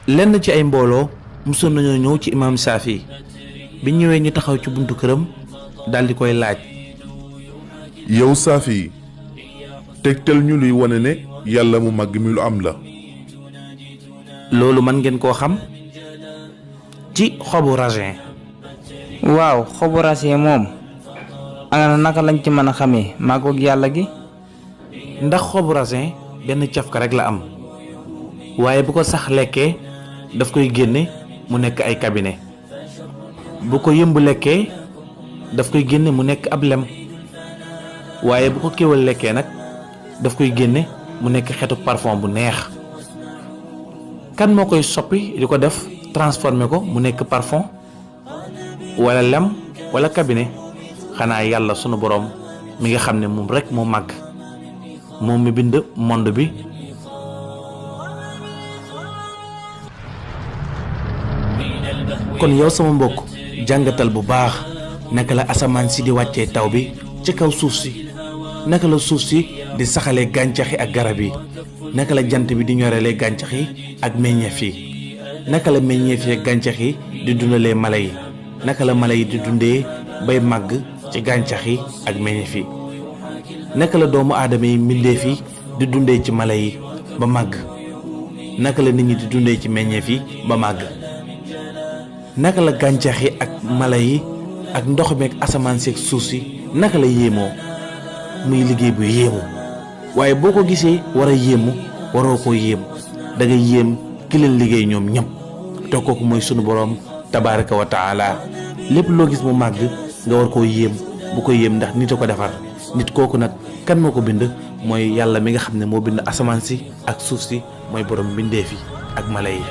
lenn ci ay mbooloo musoon nañoo ñëw ci imaam Saafi bi ñëwee ñu taxaw ci buntu këram daldi koy laaj. yow Saafi tegtal ñu luy wane ne yàlla mu màgg mi lu am la. loolu mën ngeen koo xam ci xobu raisin. waaw xobu raisin moom ana naka lañ ci mën a xamee màggoog yàlla gi. ndax xobu raisin benn cafka rek la am waaye bu ko sax lekkee daf koy génne mu nekk ay cabinet bu ko yëmb lekkee daf koy génne mu nekk ab lem waaye bu ko kéwal lekkee nag daf koy génne mu nekk xetu parfum bu neex. kan moo koy soppi di ko def transformé ko mu nekk parfum wala lem wala cabinet xanaa yàlla sunu boroom mi nga xam ne moom rekk moo màgg moom mi bind monde bi. kon yow sama mbokk jàngatal bu baax naka la asamaan si di wàccee taw bi ci kaw suuf si naka la suuf si di saxalee gàncax yi ak garab yi naka la jant bi di ñorelee gàncax yi ak meññeef yi naka la meññeef yi ak gàncax yi di dundalee mala yi naka la mala yi di dundee bay màgg ci gàncax yi ak meññeef yi naka la doomu aadama yi mbindeef yi di dundee ci mala yi ba màgg naka la nit ñi di dundee ci meññeef yi ba màgg naka la gàncax yi ak mala yi ak ndox mi ak asamaan si ak suuf si naka la yéemoo muy liggéey bu yéemu waaye boo ko gisee war a yéemu waroo ko yéem da ngay yéem ki leen liggéey ñoom ñëpp te kooku mooy sunu boroom tabaaraka wa taala lépp loo gis mu màgg nga war koo yéem bu ko yéem ndax nit a ko defar nit kooku nag kan moo ko bind mooy yàlla mi nga xam ne moo bind asamaan si ak suuf si mooy boroom mbindeef yi ak mala yi.